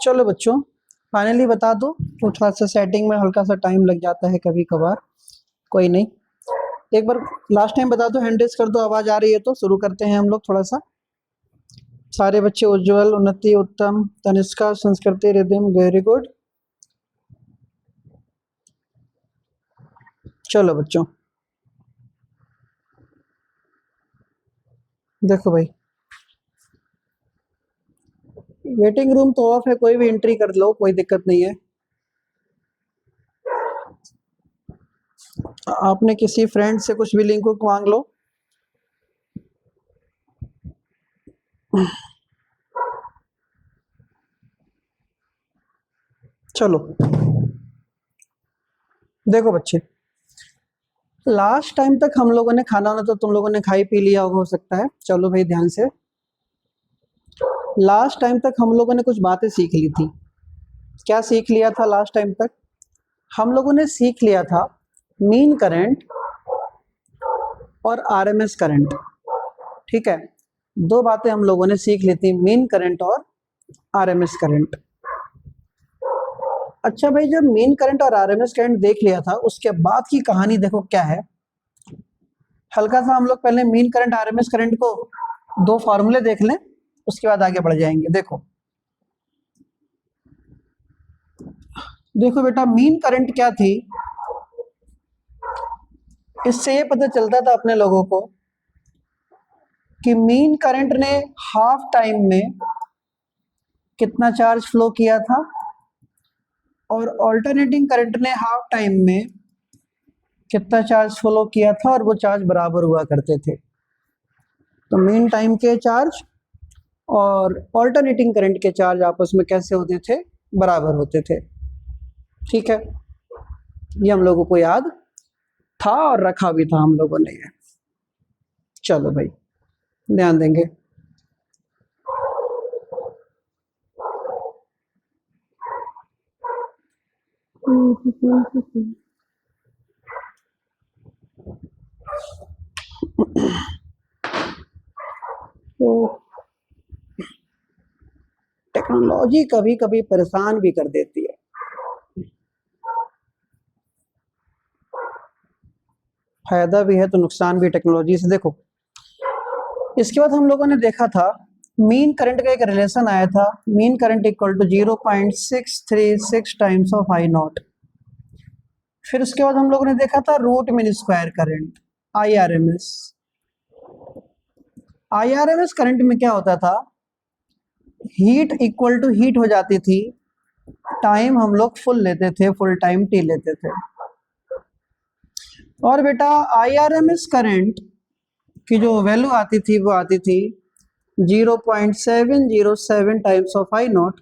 चलो बच्चों, फाइनली बता दो। तो थोड़ा सा सेटिंग में हल्का सा टाइम लग जाता है कभी कभार, कोई नहीं। एक बार लास्ट टाइम बता दो, हैंड रेस कर दो, आवाज आ रही है तो शुरू करते हैं हम लोग थोड़ा सा। सारे बच्चे, उज्जवल, उन्नति, उत्तम, तनिष्का, संस्कृति, रिदिम, वेरी गुड। चलो बच्चों, देखो भाई, वेटिंग रूम तो ऑफ है, कोई भी एंट्री कर लो, कोई दिक्कत नहीं है। आपने किसी फ्रेंड से कुछ भी लिंक मांग लो। चलो देखो बच्चे, लास्ट टाइम तक हम लोगों ने खाना वाना तो तुम लोगों ने खाई पी लिया हो सकता है। चलो भाई ध्यान से, लास्ट टाइम तक हम लोगों ने कुछ बातें सीख ली थी। क्या सीख लिया था लास्ट टाइम तक? हम लोगों ने सीख लिया था मीन करंट और आरएमएस करंट। ठीक है, दो बातें हम लोगों ने सीख ली थी, मीन करंट और आरएमएस करंट। अच्छा भाई, जब मीन करंट और आरएमएस करंट देख लिया था, उसके बाद की कहानी देखो क्या है। हल्का सा हम लोग पहले मीन करंट आरएमएस करंट को दो फॉर्मूले देख लें, उसके बाद आगे बढ़ जाएंगे। देखो देखो बेटा, मीन करंट क्या थी, इससे ये पता चलता था अपने लोगों को कि मीन करंट ने हाफ टाइम में कितना चार्ज फ्लो किया था और ऑल्टरनेटिंग करंट ने हाफ टाइम में कितना चार्ज फ्लो किया था, और वो चार्ज बराबर हुआ करते थे। तो मीन टाइम के चार्ज और ऑल्टरनेटिंग करंट के चार्ज आपस में कैसे होते थे? बराबर होते थे। ठीक है, ये हम लोगों को याद था और रखा भी था हम लोगों ने ये। चलो भाई ध्यान देंगे। तो टेक्नोलॉजी कभी कभी परेशान भी कर देती है। फायदा भी है तो नुकसान भी टेक्नोलॉजी से। देखो, इसके बाद हम लोगों ने देखा था मीन करंट का एक रिलेशन आया था, mean current equal to 0.636 times of I naught. फिर उसके बाद हम लोगों ने देखा था root mean square current, IRMS. IRMS current में क्या होता था, हीट इक्वल टू हीट हो जाती थी, टाइम हम लोग फुल लेते थे, फुल टाइम टी लेते थे। और बेटा आईआरएमएस करंट की जो वैल्यू आती थी वो आती थी 0.707 टाइम्स ऑफ आई नॉट,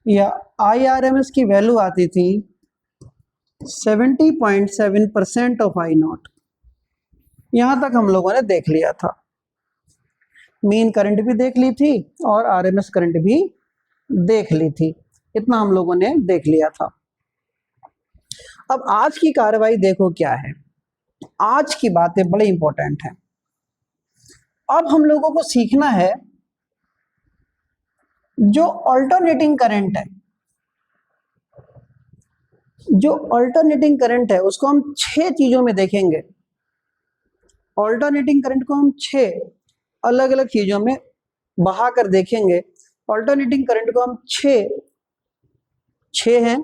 या आईआरएमएस की वैल्यू आती थी 70.7% ऑफ आई नॉट। यहां तक हम लोगों ने देख लिया था, मीन करंट भी देख ली थी और आरएमएस करंट भी देख ली थी। इतना हम लोगों ने देख लिया था। अब आज की कार्रवाई देखो क्या है, आज की बातें बड़ी इंपॉर्टेंट हैं। अब हम लोगों को सीखना है जो अल्टरनेटिंग करंट है, जो अल्टरनेटिंग करंट है उसको हम 6 चीजों में देखेंगे। अल्टरनेटिंग करंट को हम 6 अलग अलग चीजों में बहा कर देखेंगे। अल्टरनेटिंग करंट को हम 6 हैं,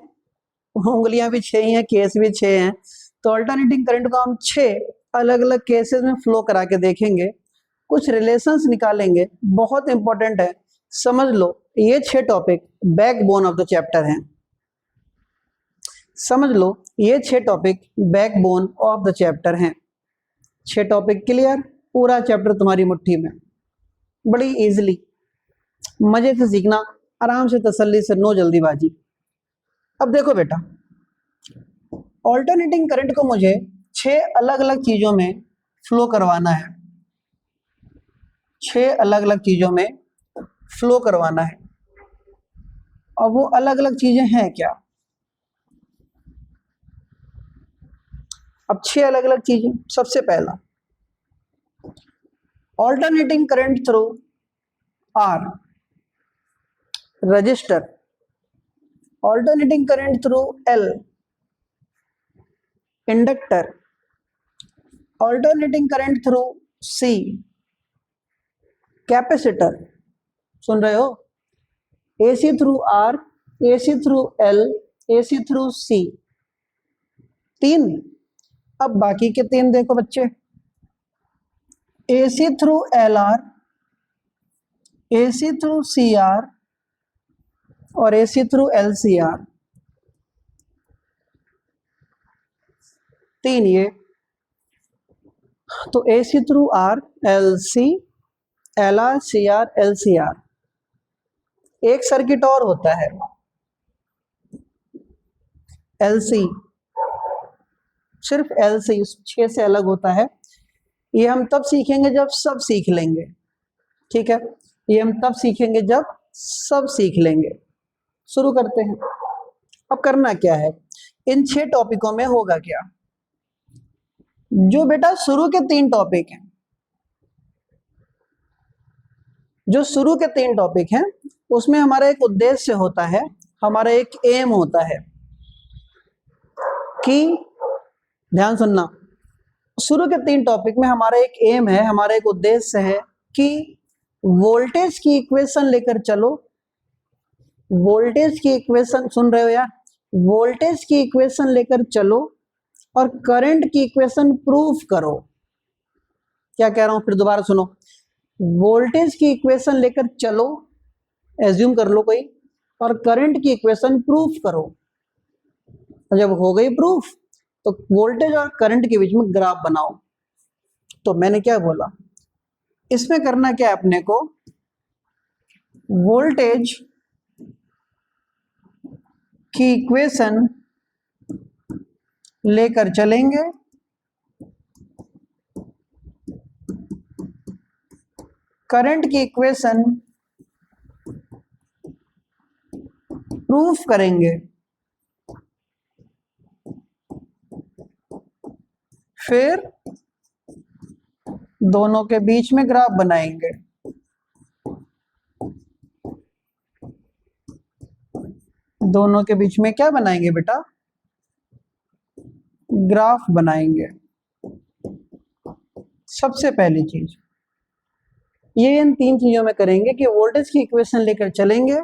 उंगलियां भी 6 ही हैं, केस भी 6 हैं, तो अल्टरनेटिंग करंट को हम 6 अलग अलग केसेस में फ्लो करा के देखेंगे, कुछ रिलेशंस निकालेंगे। बहुत इंपॉर्टेंट है, समझ लो। ये 6 topic backbone of the chapter हैं, समझ लो। ये 6 topic backbone of the chapter हैं। 6 टॉपिक क्लियर, पूरा चैप्टर तुम्हारी मुट्ठी में, बड़ी इजीली, मजे से सीखना, आराम से, तसल्ली से, नो जल्दीबाजी। अब देखो बेटा, ऑल्टरनेटिंग करंट को मुझे 6 अलग अलग चीजों में फ्लो करवाना है, 6 अलग अलग चीजों में फ्लो करवाना है। और वो अलग अलग चीजें हैं क्या? अब 6 अलग अलग चीजें। सबसे पहला, alternating current through R, resistor, alternating current through L, inductor, alternating current through C, capacitor, सुन रहे हो, AC through R, AC through L, AC through C, 3। अब बाकी के 3 देखो बच्चे, AC through LR, AC through CR और AC through LCR, 3 ये। तो AC through R, LC, LR, CR, LCR। एक सर्किट और होता है LC, सिर्फ LC 6 से अलग होता है। ये हम तब सीखेंगे जब सब सीख लेंगे, ठीक है, ये हम तब सीखेंगे जब सब सीख लेंगे। शुरू करते हैं। अब करना क्या है, इन 6 टॉपिकों में होगा क्या, जो बेटा शुरू के 3 टॉपिक हैं, जो शुरू के 3 टॉपिक हैं उसमें हमारा एक उद्देश्य होता है, हमारा एक एम होता है कि, ध्यान सुनना, शुरू के 3 टॉपिक में हमारा एक एम है, हमारा एक उद्देश्य है कि वोल्टेज की इक्वेशन लेकर चलो, वोल्टेज की इक्वेशन, सुन रहे हो यार, वोल्टेज की इक्वेशन लेकर चलो और करंट की इक्वेशन प्रूफ करो। क्या कह रहा हूं, फिर दोबारा सुनो, वोल्टेज की इक्वेशन लेकर चलो, एज्यूम कर लो कोई, और करंट की इक्वेशन प्रूफ करो। जब हो गई प्रूफ तो वोल्टेज और करंट के बीच में ग्राफ बनाओ। तो मैंने क्या बोला, इसमें करना क्या है अपने को, वोल्टेज की इक्वेशन लेकर चलेंगे, करंट की इक्वेशन प्रूफ करेंगे, फिर दोनों के बीच में ग्राफ बनाएंगे। दोनों के बीच में क्या बनाएंगे बेटा, ग्राफ बनाएंगे। सबसे पहली चीज ये इन 3 चीजों में करेंगे कि वोल्टेज की इक्वेशन लेकर चलेंगे,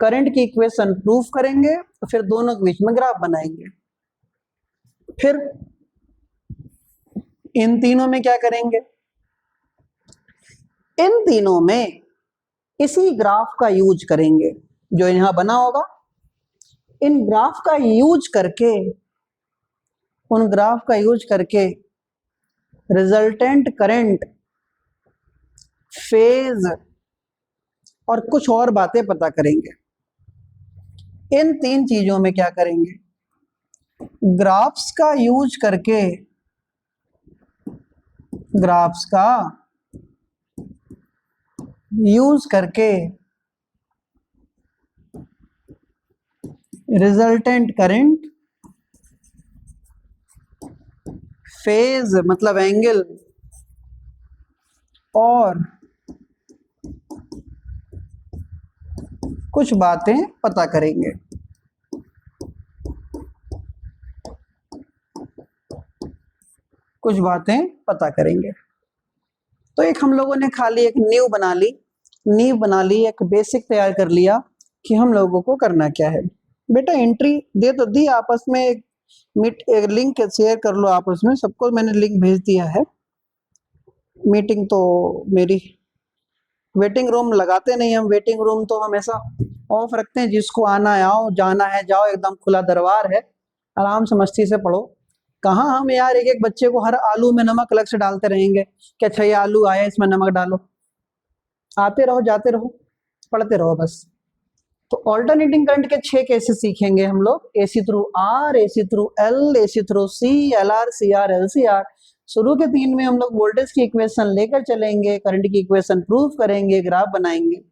करंट की इक्वेशन प्रूफ करेंगे, तो फिर दोनों के बीच में ग्राफ बनाएंगे। फिर इन तीनों में क्या करेंगे, इन तीनों में इसी ग्राफ का यूज करेंगे जो यहां बना होगा। इन ग्राफ का यूज करके, उन ग्राफ का यूज करके रिजल्टेंट करंट, फेज और कुछ और बातें पता करेंगे। इन 3 चीजों में क्या करेंगे, ग्राफ्स का यूज करके, ग्राफ्स का यूज करके रिजल्टेंट करंट, फेज मतलब एंगल, और कुछ बातें पता करेंगे। कुछ बातें पता करेंगे। तो एक हम लोगों ने खाली एक नींव बना ली, एक बेसिक तैयार कर लिया कि हम लोगों को करना क्या है। बेटा एंट्री दे तो दी, आपस में एक लिंक शेयर कर लो आपस में, सबको मैंने लिंक भेज दिया है। मीटिंग तो मेरी, वेटिंग रूम लगाते नहीं हम, वेटिंग रूम तो हमेशा ऑफ रखते हैं, जिसको आना है आओ, जाना है जाओ, एकदम खुला दरबार है, आराम से मस्ती से पढ़ो। कहाँ हम यार एक एक बच्चे को हर आलू में नमक अलग से डालते रहेंगे कि अच्छा ये आलू आया इसमें नमक डालो। आते रहो जाते रहो पढ़ते रहो बस। तो ऑल्टरनेटिंग करंट के 6 केसेस सीखेंगे हम लोग, AC through R, AC through L, AC through C, L R, C R, L C R. शुरू के 3 में हम लोग वोल्टेज की इक्वेशन लेकर चलेंगे, करंट की इक्वेशन प्रूफ करेंगे, ग्राफ बनाएंगे।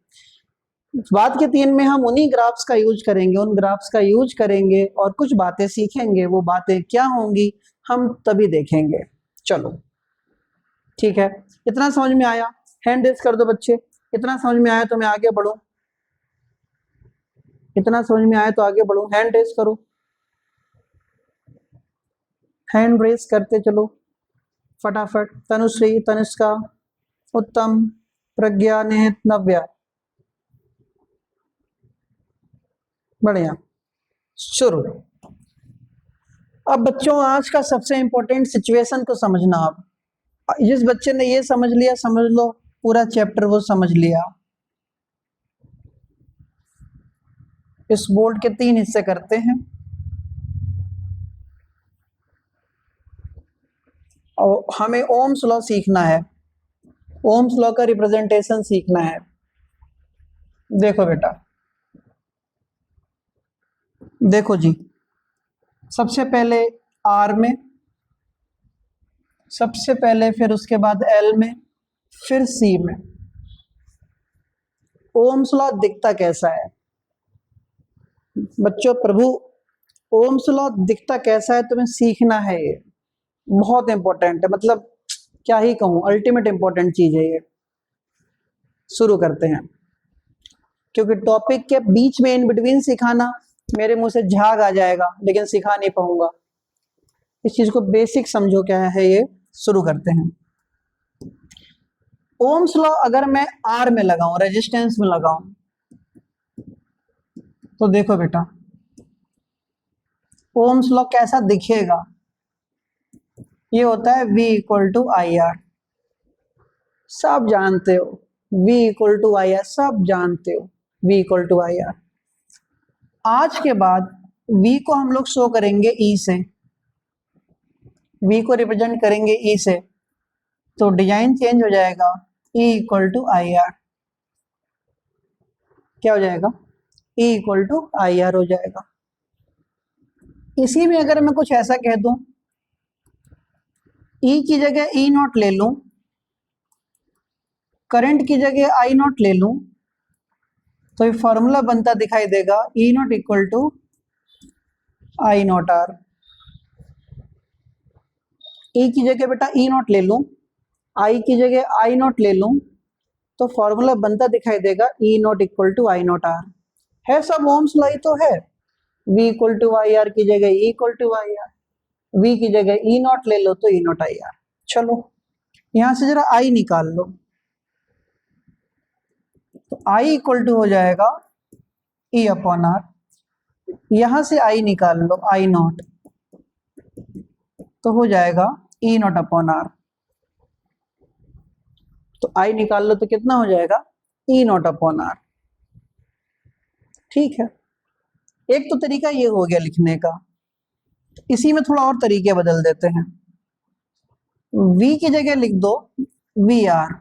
बाद के 3 में हम उन्हीं ग्राफ्स का यूज करेंगे, उन ग्राफ्स का यूज करेंगे और कुछ बातें सीखेंगे। वो बातें क्या होंगी हम तभी देखेंगे। चलो ठीक है, इतना समझ में आया? हैंड रेस कर दो बच्चे, इतना समझ में आया तो मैं आगे बढ़ूं, इतना समझ में आया तो आगे बढ़ूं। हैंड रेस करो, हैंड रेस करते चलो फटाफट। तनुश्री, तनिष्का, उत्तम, प्रज्ञा, निहित, नव्या। बढ़िया, शुरू। अब बच्चों आज का सबसे इंपॉर्टेंट सिचुएशन को समझना। आप जिस बच्चे ने ये समझ लिया, समझ लो पूरा चैप्टर वो समझ लिया। इस बोर्ड के 3 हिस्से करते हैं और हमें ओम्स लॉ सीखना है, ओम्स लॉ का रिप्रेजेंटेशन सीखना है। देखो बेटा, देखो जी, सबसे पहले आर में, सबसे पहले, फिर उसके बाद एल में, फिर सी में। ओम्स लॉ दिखता कैसा है बच्चों? प्रभु, ओम्स लॉ दिखता कैसा है तुम्हें सीखना है, ये बहुत इंपॉर्टेंट है। मतलब क्या ही कहूं, अल्टीमेट इंपॉर्टेंट चीज है ये। शुरू करते हैं, क्योंकि टॉपिक के बीच में इन बिटवीन सिखाना मेरे मुंह से झाग आ जाएगा, लेकिन सिखा नहीं पाऊंगा। इस चीज को बेसिक समझो क्या है ये। शुरू करते हैं। ओम्स लॉ अगर मैं आर में लगाऊं, रेजिस्टेंस में लगाऊं, तो देखो बेटा ओम्स लॉ कैसा दिखेगा। ये होता है V equal to I R, सब जानते हो। V equal to I R, सब जानते हो। V equal to I R. आज के बाद V को हम लोग शो करेंगे E से, V को रिप्रेजेंट करेंगे E से, तो डिजाइन चेंज हो जाएगा। E equal to I R, क्या हो जाएगा? E equal to I R हो जाएगा। इसी में अगर मैं कुछ ऐसा कह दूं, E की जगह E नॉट ले लूं, करंट की जगह आई नॉट ले लूं, तो ये फॉर्मूला बनता दिखाई देगा E naught equal to I naught R. E की जगह बेटा E नॉट ले लूं, I की जगह आई नॉट ले लूं, तो फॉर्मूला बनता दिखाई देगा E naught equal to I naught R. है सब ओम्स लॉ ही तो है। V equal to I R की जगह E equal to I R, V की जगह E नॉट ले लो तो E नॉट आई आर। चलो यहां से जरा I निकाल लो, तो I इक्वल टू हो जाएगा E अपॉन आर। यहां से I निकाल लो, आई नॉट, तो हो जाएगा E नॉट अपॉन आर। तो I निकाल लो तो कितना हो जाएगा? E not upon R. ठीक है, एक तो तरीका ये हो गया लिखने का। इसी में थोड़ा और तरीके बदल देते हैं। V की जगह लिख दो वी आर,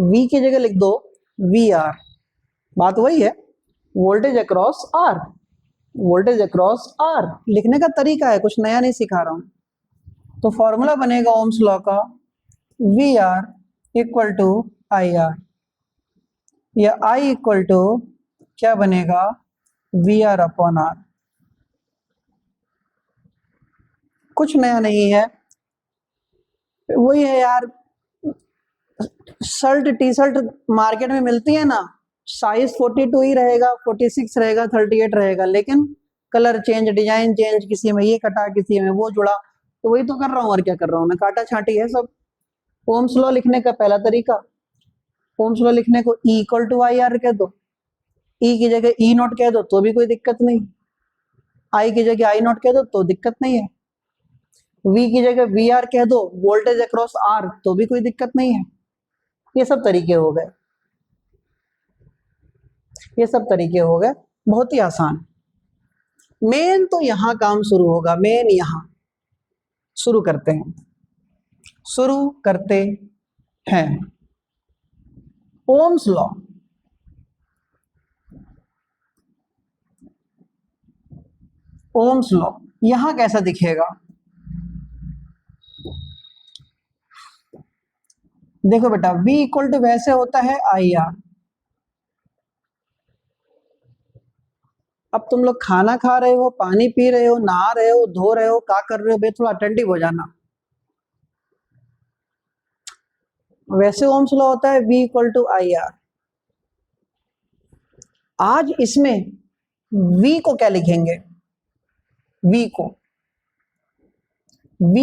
V की जगह लिख दो वी आर। बात वही है, voltage across R, voltage across R लिखने का तरीका है, कुछ नया नहीं सिखा रहा हूं। तो फॉर्मूला बनेगा ओम्स लॉ का V R equal to I R, या आई इक्वल टू क्या बनेगा? V R upon R. कुछ नया नहीं है, वही है यार। शर्ट टी शर्ट मार्केट में मिलती है ना, साइज 42 ही रहेगा, 46 रहेगा, 38 रहेगा, लेकिन कलर चेंज, डिजाइन चेंज, किसी में ये कटा, किसी में वो जुड़ा। तो वही तो कर रहा हूँ, और क्या कर रहा हूँ मैं? काटा छाटी है सब। ओम्स लॉ लिखने का पहला तरीका, ओम्स लॉ लिखने को E equal to I R कह दो, E की जगह E नॉट कह दो तो भी कोई दिक्कत नहीं, I की जगह आई नॉट कह दो तो दिक्कत नहीं है, V की जगह वी आर कह दो, वोल्टेज अक्रॉस आर, तो भी कोई दिक्कत नहीं है। ये सब तरीके हो गए, ये सब तरीके हो गए, बहुत ही आसान। मेन तो यहां काम शुरू होगा, मेन यहां। शुरू करते हैं, शुरू करते हैं। ओम्स लॉ, ओम्स लॉ यहां कैसा दिखेगा? देखो बेटा, V इक्वल टू वैसे होता है आई आर। अब तुम लोग खाना खा रहे हो, पानी पी रहे हो, नहा रहे हो, धो रहे हो, क्या कर रहे हो बे? थोड़ा अटेंटिव हो जाना। वैसे ओम्स लॉ होता है V equal to I R. आज इसमें V को क्या लिखेंगे? V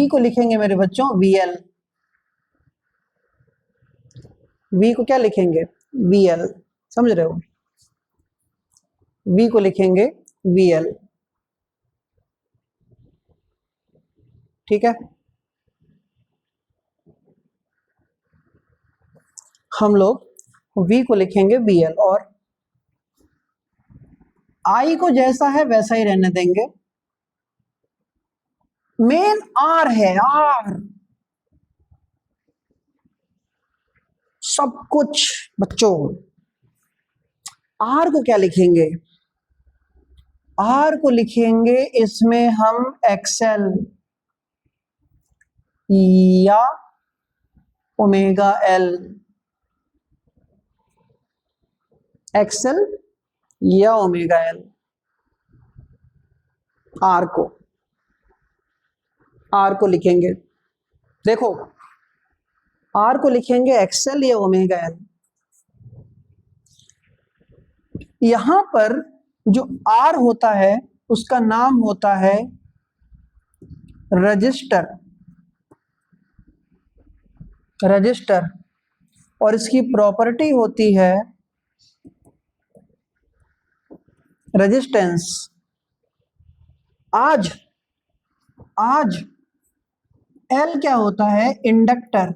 को लिखेंगे मेरे बच्चों VL। V को क्या लिखेंगे? VL। समझ रहे हो? V को लिखेंगे VL। ठीक है, हम लोग V को लिखेंगे VL और I को जैसा है वैसा ही रहने देंगे। मेन R है, R सब कुछ। बच्चों R को क्या लिखेंगे? R को लिखेंगे इसमें हम XL या ओमेगा L। XL या ओमेगा L। R को लिखेंगे, देखो R को लिखेंगे XL या ओमेगा L। यहां पर जो R होता है उसका नाम होता है रजिस्टर। और इसकी प्रॉपर्टी होती है रेजिस्टेंस। आज L क्या होता है? इंडक्टर।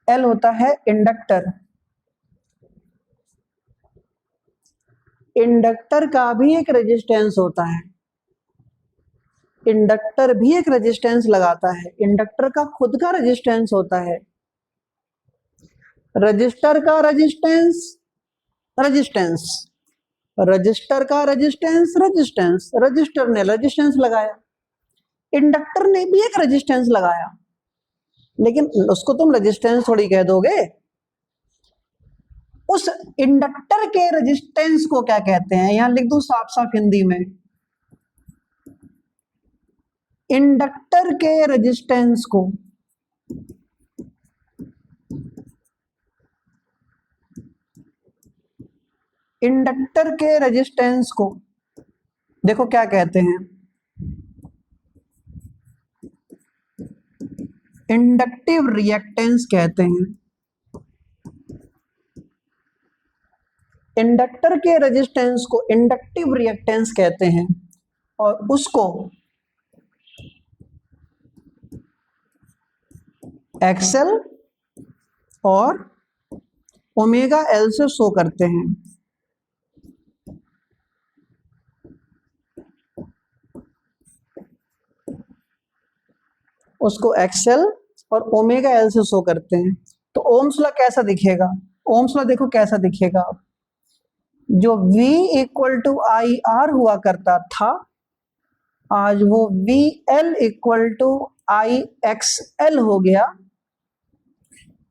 L होता है इंडक्टर। इंडक्टर का भी एक रेजिस्टेंस होता है। इंडक्टर भी एक रेजिस्टेंस लगाता है। इंडक्टर का खुद का रेजिस्टेंस होता है। रजिस्टर का रेजिस्टेंस, रजिस्टर का रेजिस्टेंस, रजिस्टर ने रेजिस्टेंस लगाया, इंडक्टर ने भी एक रेजिस्टेंस लगाया, लेकिन उसको तुम रेजिस्टेंस थोड़ी कह दोगे। उस इंडक्टर के रेजिस्टेंस को क्या कहते हैं? यहां लिख दूं साफ साफ हिंदी में, इंडक्टर के रेजिस्टेंस को देखो क्या कहते हैं? इंडक्टिव रिएक्टेंस कहते हैं। इंडक्टर के रेजिस्टेंस को इंडक्टिव रिएक्टेंस कहते हैं और उसको XL और ओमेगा L से शो करते हैं। उसको XL और ओमेगा L से शो करते हैं। तो ओम्स लॉ कैसा दिखेगा? ओम्स लॉ देखो कैसा दिखेगा। जो V equal to I R हुआ करता था, आज वो VL equal to I XL हो गया।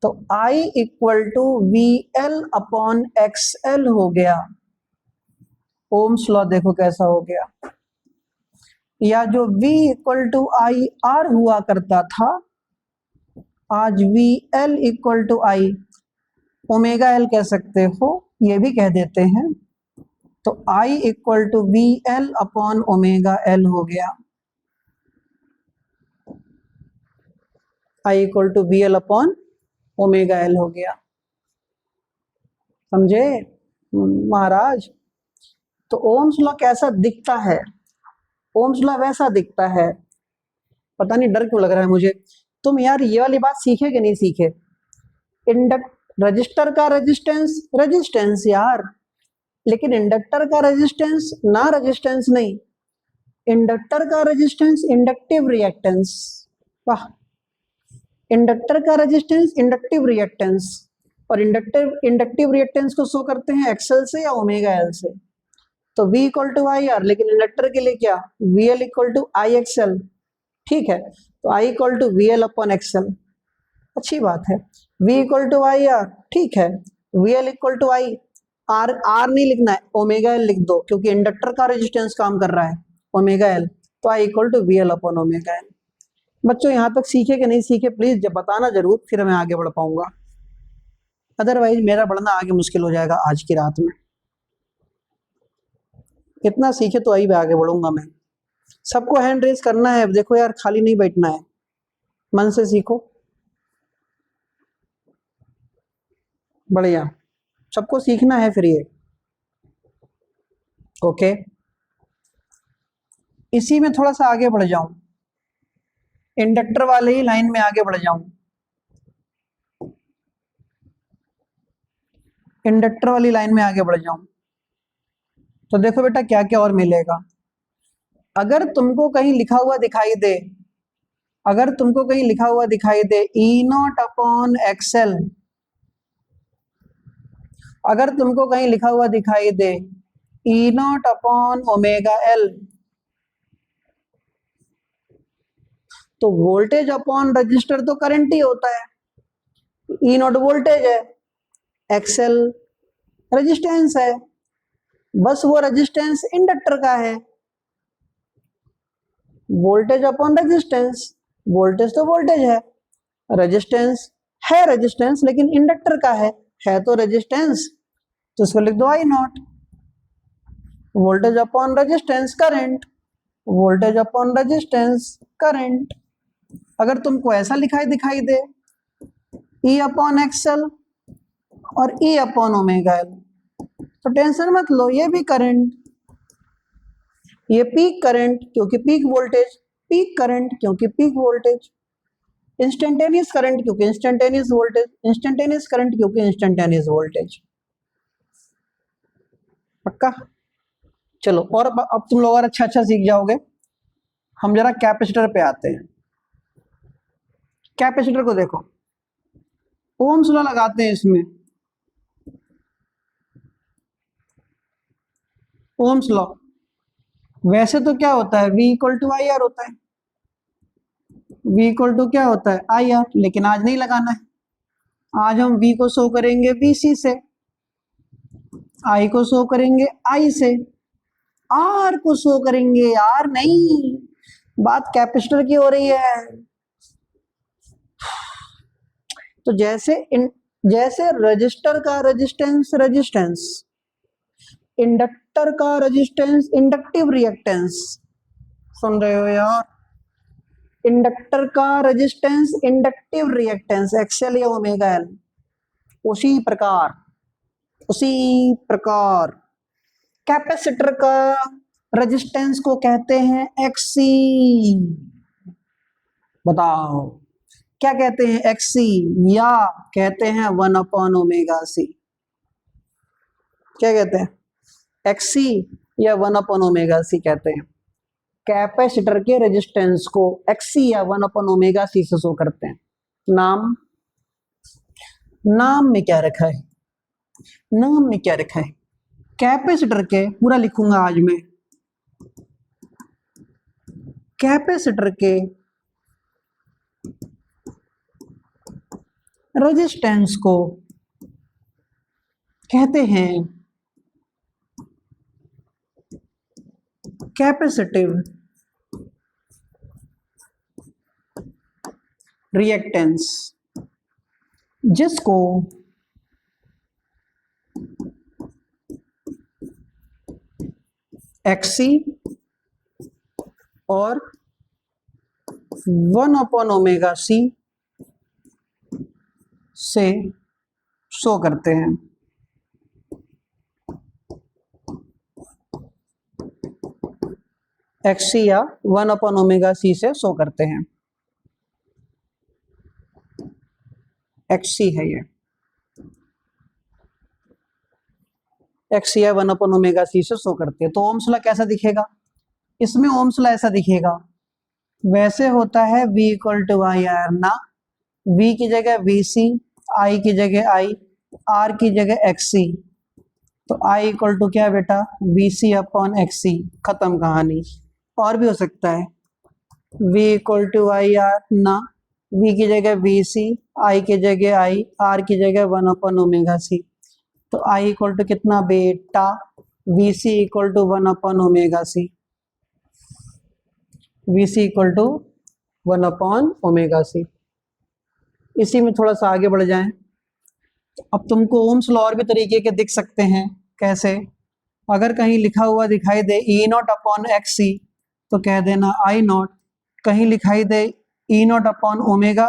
तो I equal to VL upon XL हो गया। ओम्स लॉ देखो कैसा हो गया। या जो V equal to I R हुआ करता था, आज VL equal to I omega L कह सकते हो, ये भी कह देते हैं। तो I equal to VL upon omega L हो गया। I equal to VL upon omega L हो गया। समझे महाराज? तो ओम्स लॉ कैसा दिखता है? ओम्स लॉ वैसा दिखता है। पता नहीं डर क्यों लग रहा है मुझे। तुम यार ये वाली बात सीखे कि नहीं सीखे? रजिस्टर का रेजिस्टेंस यार, लेकिन इंडक्टर का रेजिस्टेंस ना, रेजिस्टेंस नहीं, इंडक्टर का रेजिस्टेंस इंडक्टिव रिएक्टेंस। वाह, इंडक्टर का रेजिस्टेंस इंडक्टिव रिएक्टेंस, और इंडक्टिव रिएक्टेंस को शो करते हैं XL से या ओमेगा L से। तो V equal to I R, लेकिन इंडक्टर के लिए क्या? VL equal to I XL। ठीक है, तो I equal to VL upon XL, अच्छी बात है। V equal to I R, ठीक है, VL equal to I R, R नहीं लिखना है, ओमेगा L लिख दो, क्योंकि इंडक्टर का रेजिस्टेंस काम कर रहा है ओमेगा L। तो I equal to VL upon omega L। बच्चों यहाँ तक सीखे कि नहीं सीखे प्लीज जब बताना जरूर, फिर मैं आगे बढ़ पाऊंगा, अदरवाइज मेरा बढ़ना आगे मुश्किल हो जाएगा आज की रात में। इतना सीखे तो आई आगे बढ़ूंगा मैं। सबको हैंड रेज करना है, देखो यार खाली नहीं बैठना है, मन से सीखो। बढ़िया, सबको सीखना है फिर ये। ओके, इसी में थोड़ा सा आगे बढ़ जाऊं, इंडक्टर वाले ही लाइन में आगे बढ़ जाऊं, इंडक्टर वाली लाइन में आगे बढ़ जाऊं। तो देखो बेटा क्या क्या और मिलेगा। अगर तुमको कहीं लिखा हुआ दिखाई दे, अगर तुमको कहीं लिखा हुआ दिखाई दे E नॉट अपॉन एक्सएल, अगर तुमको कहीं लिखा हुआ दिखाई दे E not upon omega L, तो वोल्टेज अपॉन रजिस्टर तो करंट ही होता है। E नॉट वोल्टेज है, एक्सएल रेजिस्टेंस है, बस वो रेजिस्टेंस इंडक्टर का है। वोल्टेज अपॉन रेजिस्टेंस, वोल्टेज तो वोल्टेज है, रेजिस्टेंस है रेजिस्टेंस लेकिन इंडक्टर का है तो रेजिस्टेंस, तो इसको लिख दो I not. Voltage upon resistance current, voltage upon resistance current. अगर तुमको ऐसा दिखाई दे E अपॉन एक्सएल और E अपॉन ओमेगा एल, तो टेंशन मत लो, ये भी करंट, ये पीक करंट क्योंकि पीक वोल्टेज, पीक करंट क्योंकि पीक वोल्टेज, इंस्टेंटेनियस करंट क्योंकि इंस्टेंटेनियस वोल्टेज, इंस्टेंटेनियस करंट क्योंकि इंस्टेंटेनियस वोल्टेज। पक्का? चलो और अब तुम लोग और अच्छा अच्छा सीख जाओगे। हम जरा कैपेसिटर पे आते हैं। कैपेसिटर को देखो, ओम्स लॉ लगाते हैं इसमें, ओम्स लॉ। वैसे तो क्या होता है, V equal to I R होता है, V इक्वल टू क्या होता है आई आर, लेकिन आज नहीं लगाना है। आज हम V को शो करेंगे VC से, I को शो करेंगे I से, R को शो करेंगे R नहीं, बात कैपेसिटर की हो रही है। तो जैसे रजिस्टर का रेजिस्टेंस रेजिस्टेंस, इंडक्टर का रेजिस्टेंस इंडक्टिव रिएक्टेंस, सुन रहे हो यार, इंडक्टर का रेजिस्टेंस इंडक्टिव रिएक्टेंस एक्सएल या ओमेगा एल, उसी प्रकार कैपेसिटर का रेजिस्टेंस को कहते हैं एक्सी। बताओ क्या कहते हैं, एक्सी या कहते हैं 1 अपॉन ओमेगा सी। क्या कहते हैं, एक्सी या 1 अपॉन ओमेगा सी कहते हैं। कैपेसिटर के रेजिस्टेंस को एक्सी या 1 अपॉन ओमेगा सी से शो करते हैं। नाम में क्या रखा है, नाम में क्या रखा है, कैपेसिटर के, पूरा लिखूंगा आज मैं, कैपेसिटर के रेजिस्टेंस को कहते हैं कैपेसिटिव रिएक्टेंस, जिसको एक्सी और 1 अपॉन ओमेगा सी से शो करते हैं। एक्सी या 1 अपॉन ओमेगा सी से शो करते हैं। एक्सी है ये, एक्सी या 1 अपॉन ओमेगा सी से शो करते हैं। तो ओम्स लॉ कैसा दिखेगा, इसमें ओम्स लॉ ऐसा दिखेगा, वैसे होता है V equal to I R ना, V की जगह VC, I की जगह I, R की जगह XC, तो I इक्वल टू क्या बेटा VC अपॉन XC, खत्म कहानी। और भी हो सकता है V equal to I R ना, V की जगह VC, I की जगह I, R की जगह 1 अपॉन ओमेगा सी, तो I इक्वल टू कितना बेटा VC equal to 1 upon omega C, VC equal to 1/ओमेगा c। इसी में थोड़ा सा आगे बढ़ जाएं, अब तुमको ओम्स लॉ और भी तरीके के दिख सकते हैं। कैसे? अगर कहीं लिखा हुआ दिखाई दे E0/xc तो कह देना I0। कहीं लिखाई दे E0/1/ओमेगा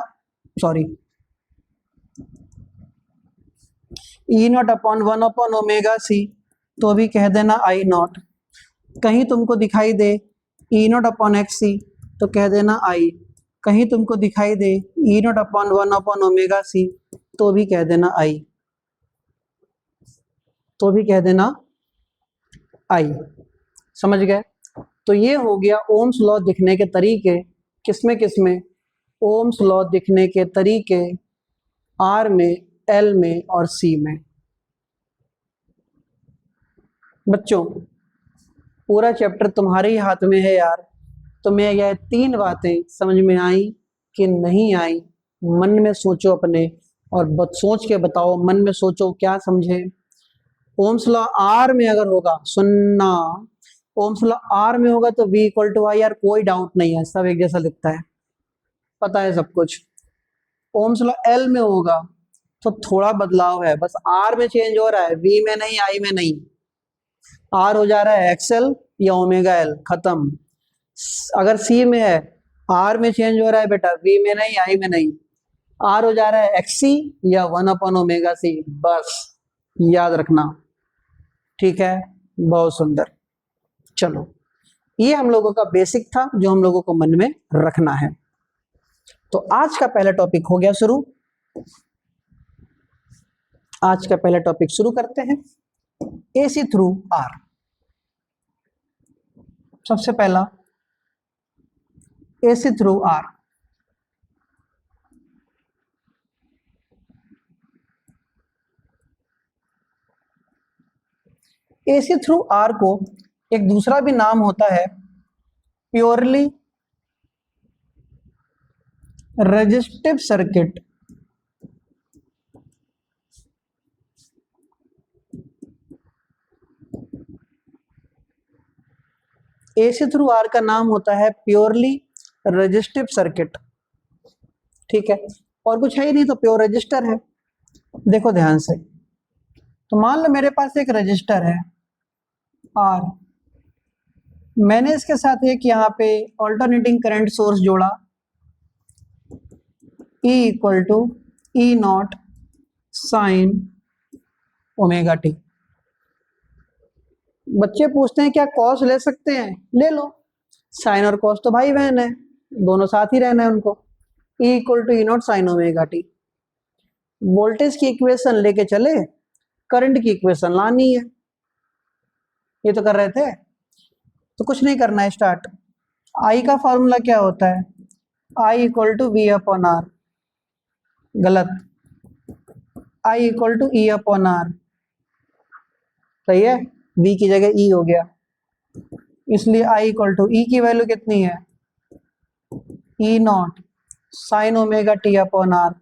c तो भी कह देना I0। कहीं तुमको दिखाई दे E0/xc तो कह देना I। कहीं तुमको दिखाई दे E0/1/ओमेगा c तो भी कह देना I, तो भी कह देना I। समझ गए? तो ये हो गया ओम्स लॉ दिखने के तरीके। किसमें किसमें? ओम्स लॉ दिखने के तरीके R में, L में और C में। बच्चों पूरा चैप्टर तुम्हारे ही हाथ में है यार। तुम्हें यह 3 बातें समझ में आई कि नहीं आई? मन में सोचो अपने और सोच के बताओ, मन में सोचो क्या समझे। ओम्स लॉ R में अगर होगा, सुनना, ओम्स लॉ R में होगा तो V=I। यार कोई डाउट नहीं है, सब एक जैसा लिखता है, पता है सब कुछ। ओम्स लॉ L में होगा तो थोड़ा बदलाव है, बस R में चेंज हो रहा है, V में नहीं, I में नहीं। R हो जा रहा है XL या ओमेगा L, खत्म। अगर C में है, R में चेंज हो रहा है बेटा, V में नहीं, I में नहीं। R हो जा रहा है XC या 1/ओमेगा c, बस याद रखना। ठीक है, बहुत सुंदर। चलो, ये हम लोगों का बेसिक था जो हम लोगों को मन में रखना है। तो आज का पहला टॉपिक हो गया शुरू। आज का पहला टॉपिक शुरू करते हैं, AC थ्रू R। सबसे पहला AC through R। AC through R को एक दूसरा भी नाम होता है purely resistive circuit. AC through R का नाम होता है प्योरली रेजिस्टिव सर्किट। ठीक है, और कुछ है ही नहीं तो प्योर रजिस्टर है। देखो ध्यान से, तो मान लो मेरे पास एक रजिस्टर है R, मैंने इसके साथ एक यहाँ पे ऑल्टरनेटिंग करंट सोर्स जोड़ा, E=E0 साइन ओमेगा टी। बच्चे पूछते हैं क्या कॉस ले सकते हैं? ले लो, साइन और कॉस तो भाई बहन है, दोनों साथ ही रहना है उनको। E=E0 sign omega T. Voltage की इक्वेशन लेके चले, करंट की इक्वेशन लानी है। ये तो कर रहे थे, तो कुछ नहीं करना है, स्टार्ट। आई का फॉर्मूला क्या होता है? I=V/R। गलत, I=E/R। सही है, V की जगह E हो गया, इसलिए I=E की वैल्यू कितनी है? E0 sine omega t/R।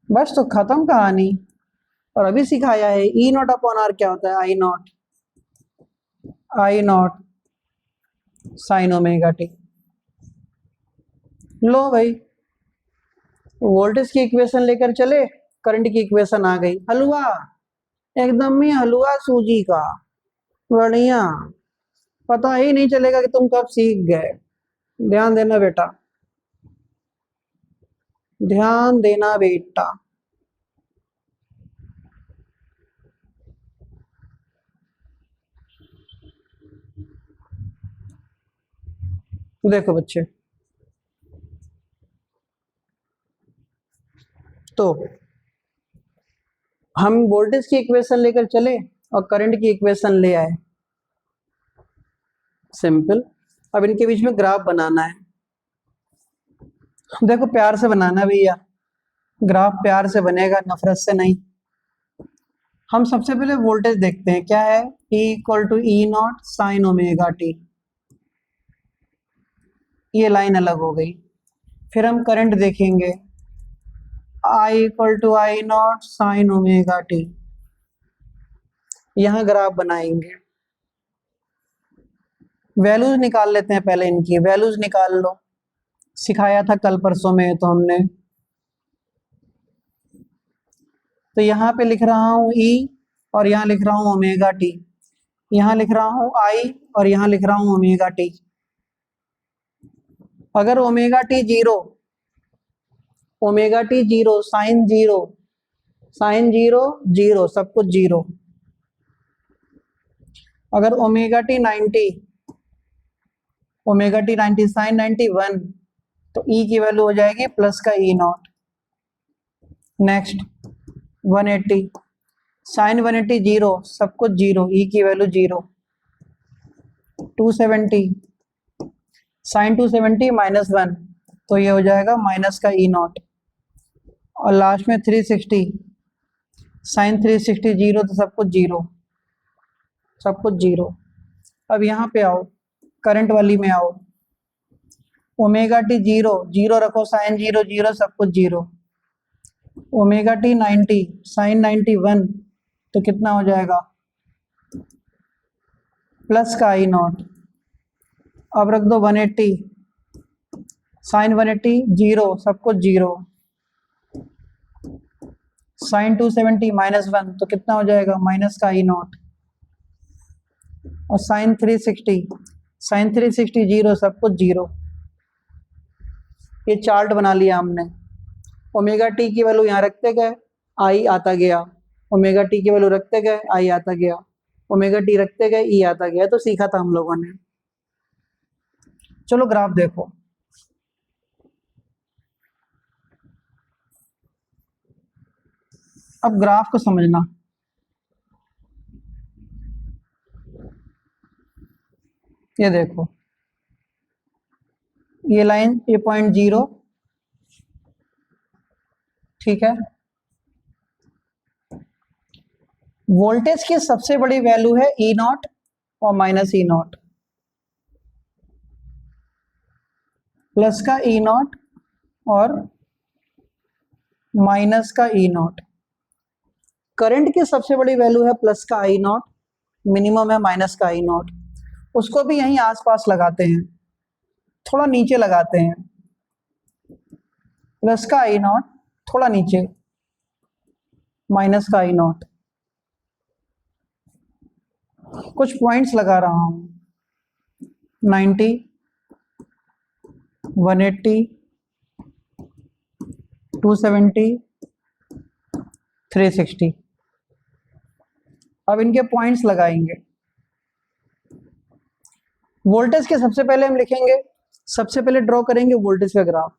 बस तो खत्म कहानी। और अभी सिखाया है E0/R क्या होता है? I0 sign omega T. लो भाई, वोल्टेज की इक्वेशन लेकर चले, करंट की इक्वेशन आ गई। हलवा एकदम ही हलवा सूजी का, बढ़िया, पता ही नहीं चलेगा कि तुम कब सीख गए। ध्यान देना बेटा, ध्यान देना बेटा। देखो बच्चे, तो हम वोल्टेज की इक्वेशन लेकर चले और करंट की इक्वेशन ले आए, सिंपल। अब इनके बीच में ग्राफ बनाना है। देखो प्यार से बनाना भैया, ग्राफ प्यार से बनेगा, नफरत से नहीं। हम सबसे पहले वोल्टेज देखते हैं, क्या है? E=E0 sign omega T. ये लाइन अलग हो गई। फिर हम करंट देखेंगे, I=I0 साइन ओमेगा टी। यहां ग्राफ बनाएंगे, वैल्यूज निकाल लेते हैं, पहले इनकी वैल्यूज निकाल लो। सिखाया था कल परसों में तो हमने। तो यहाँ पे लिख रहा हूँ ई और यहाँ लिख रहा हूँ ओमेगा टी, यहाँ लिख रहा हूँ आई और यहाँ लिख रहा हूँ ओमेगा टी। अगर omega T zero, omega T zero, sine zero, sine zero zero, सब कुछ जीरो। अगर omega T 90, omega T 90, sine 91, तो ई की वैल्यू हो जाएगी प्लस का E naught. Next 180, sine 180 zero, सब कुछ जीरो, ई की वैल्यू जीरो। 270, साइन 270 -1, तो ये हो जाएगा माइनस का ई नॉट। और लास्ट में 360, साइन 360 जीरो, तो सब कुछ जीरो, सब कुछ जीरो। अब यहाँ पे आओ, करंट वाली में आओ। ओमेगा टी जीरो, जीरो रखो, साइन जीरो जीरो, सब कुछ जीरो। ओमेगा टी 90, साइन 91, तो कितना हो जाएगा प्लस का आई नॉट। अब रख दो 180, साइन 180 जीरो, सब कुछ जीरो। साइन 270 -1, तो कितना हो जाएगा माइनस का आई नॉट। और साइन 360, साइन 360 जीरो, सब कुछ जीरो। ये चार्ट बना लिया हमने। ओमेगा टी की वैल्यू यहाँ रखते गए, आई आता गया। ओमेगा टी की वैल्यू रखते गए, आई आता गया। ओमेगा टी रखते गए, ई आता गया। तो सीखा था हम लोगों ने। चलो ग्राफ देखो। अब ग्राफ को समझना। ये देखो, ये लाइन, ये पॉइंट जीरो, ठीक है। वोल्टेज की सबसे बड़ी वैल्यू है ई नॉट और माइनस ई नॉट, प्लस का ई नॉट और माइनस का ई नॉट। करंट की सबसे बड़ी वैल्यू है प्लस का आई नॉट, मिनिमम है माइनस का आई नॉट। उसको भी यहीं आसपास लगाते हैं, थोड़ा नीचे लगाते हैं। प्लस का आई नॉट, थोड़ा नीचे माइनस का आई नॉट। कुछ पॉइंट्स लगा रहा हूं, 90, 180, 270, 360। अब इनके पॉइंट्स लगाएंगे। वोल्टेज के सबसे पहले हम लिखेंगे, सबसे पहले ड्रॉ करेंगे वोल्टेज का ग्राफ।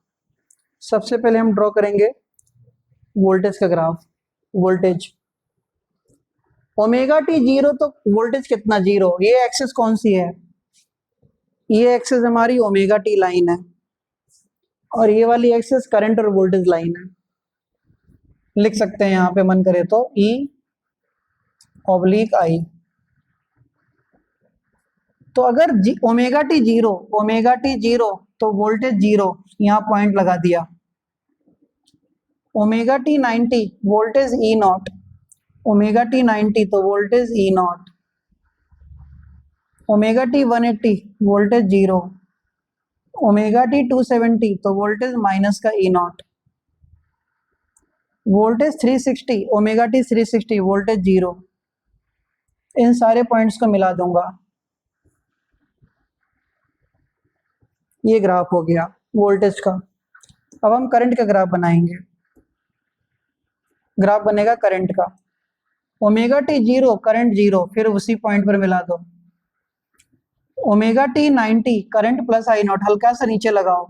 सबसे पहले हम ड्रॉ करेंगे वोल्टेज का graph. Voltage omega T zero, तो वोल्टेज कितना जीरो। ये एक्सिस कौन सी है, ये एक्सिस हमारी ओमेगा टी लाइन है और ये वाली एक्सिस करंट और वोल्टेज लाइन है। लिख सकते हैं यहाँ पे मन करे तो ई ऑब्लिक आई। तो अगर omega T zero, omega T zero, तो वोल्टेज जीरो, यहाँ पॉइंट लगा दिया। Omega T 90, voltage E naught. Omega T 90, तो voltage E naught. Omega T 180, voltage zero. Omega T 270, तो वोल्टेज माइनस का E naught. Voltage 360, omega T 360, voltage zero. इन सारे points को मिला दूंगा, ये ग्राफ हो गया वोल्टेज का। अब हम करंट का ग्राफ बनाएंगे। ग्राफ बनेगा करंट का। Omega T zero, current zero, फिर उसी पॉइंट पर मिला दो। Omega T 90, current plus I not, हल्का सा नीचे लगाओ।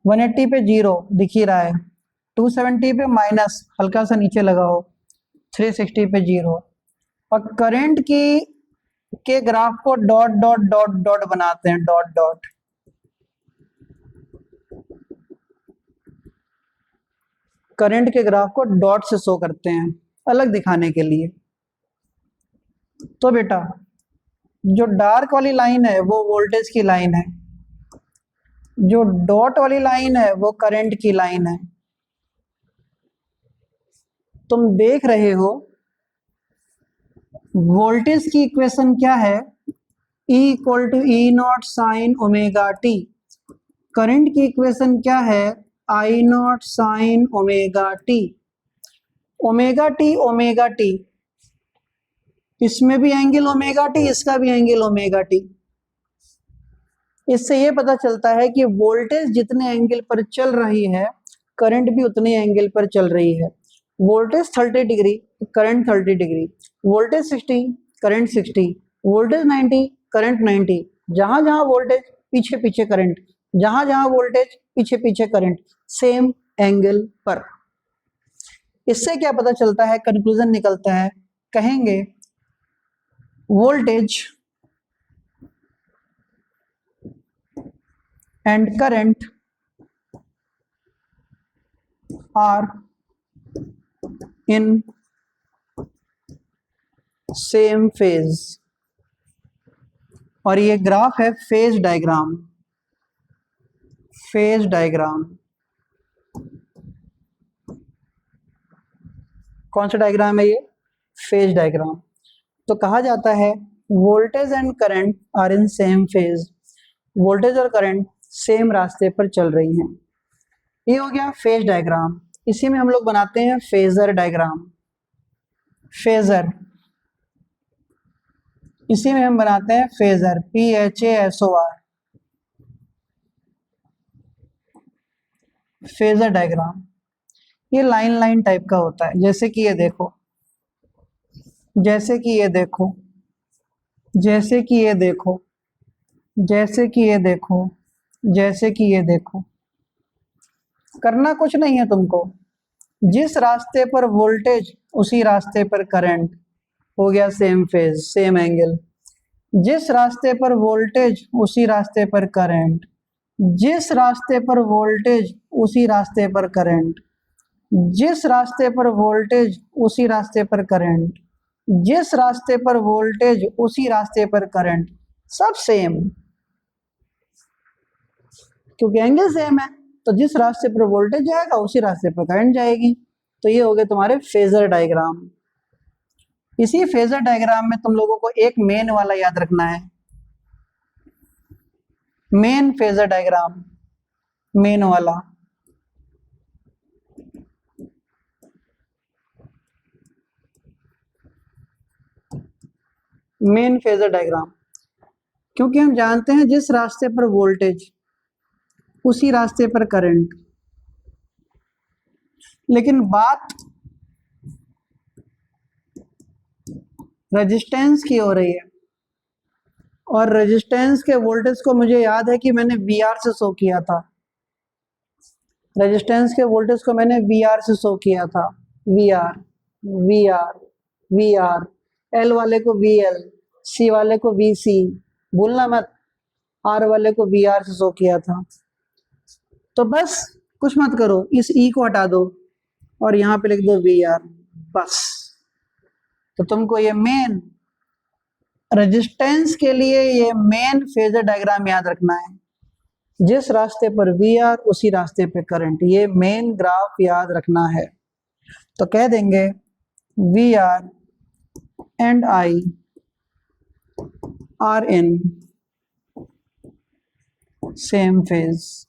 180 पे जीरो दिख ही रहा है, 270 पे माइनस, हल्का सा नीचे लगाओ, 360 पे जीरो। और करंट की के graph co dot dot dot dot बनाते हैं, डॉट डॉट। करंट के ग्राफ को डॉट से शो करते हैं, अलग दिखाने के लिए। तो बेटा जो डार्क वाली लाइन है वो वोल्टेज की लाइन है, जो डॉट वाली लाइन है वो करंट की लाइन है। तुम देख रहे हो वोल्टेज की इक्वेशन क्या है, E equal to E naught sine omega T. Current की इक्वेशन क्या है, I naught sine omega T. Omega T, इसमें भी एंगल ओमेगा टी, इसका भी एंगल ओमेगा टी। इससे ये पता चलता है कि वोल्टेज जितने एंगल पर चल रही है, करंट भी उतने एंगल पर चल रही है। Voltage 30 degree, current 30 degree, voltage 60, current 60, voltage 90, current 90। जहां जहां वोल्टेज पीछे पीछे करंट, जहां जहां वोल्टेज पीछे पीछे करंट, सेम एंगल पर। इससे क्या पता चलता है, कंक्लूजन निकलता है, कहेंगे voltage and current are in same phase। और ये ग्राफ है फेज डायग्राम। फेज डायग्राम कौन सा डायग्राम है ये, फेज डायग्राम। तो कहा जाता है voltage and current are in same phase, voltage और करंट सेम रास्ते पर चल रही हैं। ये हो गया फेज डायग्राम। इसी में हम लोग बनाते हैं फेजर डायग्राम। फेजर, इसी में हम बनाते हैं फेजर, PHASOR, फेजर डायग्राम। ये लाइन लाइन टाइप का होता है, जैसे कि ये देखो, जैसे कि ये देखो, जैसे कि ये देखो, जैसे कि ये देखो, जैसे कि ये देखो। करना कुछ नहीं है तुमको, जिस रास्ते पर वोल्टेज उसी रास्ते पर करंट, हो गया सेम फेज सेम एंगल। जिस रास्ते पर वोल्टेज उसी रास्ते पर करंट, जिस रास्ते पर वोल्टेज उसी रास्ते पर करंट, जिस रास्ते पर वोल्टेज उसी रास्ते पर करंट, जिस रास्ते पर वोल्टेज उसी रास्ते पर करंट, सब सेम, क्योंकि एंगल सेम है। तो जिस रास्ते पर वोल्टेज जाएगा उसी रास्ते पर करंट जाएगी। तो ये हो गए तुम्हारे फेजर डायग्राम। इसी फेजर डायग्राम में तुम लोगों को एक मेन वाला याद रखना है, मेन फेजर डायग्राम, मेन वाला। मेन फेजर डायग्राम, क्योंकि हम जानते हैं जिस रास्ते पर वोल्टेज उसी रास्ते पर करंट। लेकिन बात रेजिस्टेंस की हो रही है, और रेजिस्टेंस के वोल्टेज को मुझे याद है कि मैंने VR से शो किया था। रेजिस्टेंस के वोल्टेज को मैंने VR से शो किया था। VR, VR, VR, L वाले को VL, C वाले को VC, भूलना मत, R वाले को VR से शो किया था। तो बस कुछ मत करो, इस E को हटा दो और यहाँ पे लिख दो VR, बस। तो तुमको ये मेन रेजिस्टेंस के लिए ये मेन फेजर डायग्राम याद रखना है, जिस रास्ते पर VR उसी रास्ते पे करंट, ये मेन ग्राफ याद रखना है। तो कह देंगे VR and I are in same phase,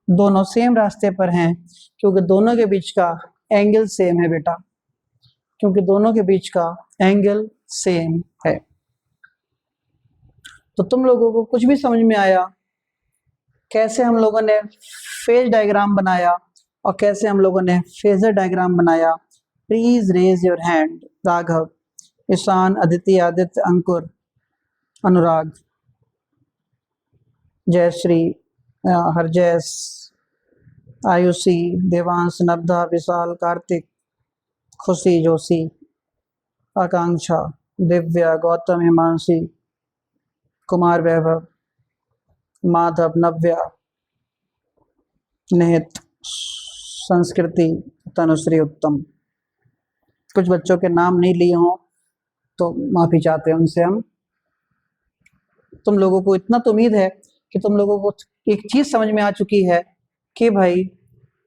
दोनों सेम रास्ते पर हैं, क्योंकि दोनों के बीच का एंगल सेम है बेटा, क्योंकि दोनों के बीच का एंगल सेम है। तो तुम लोगों को कुछ भी समझ में आया कैसे हम लोगों ने फेज डायग्राम बनाया और कैसे हम लोगों ने फेजर डायग्राम बनाया? Please raise your hand. Raghav, Ishan, Aditi, Aditya, Ankur, Anurag, Jayshree, Harjas, Ayushi, Devansh, Nabdha, Vishal, Kartik, Khushi, Joshi, आकांक्षा, दिव्या, गौतम, हिमांशी, कुमार, वैभव, माधव, नव्या, निहित, संस्कृति, तनुश्री, उत्तम। कुछ बच्चों के नाम नहीं लिए हों तो माफी चाहते हैं उनसे हम। तुम लोगों को इतना तो उम्मीद है कि तुम लोगों को एक चीज समझ में आ चुकी है कि भाई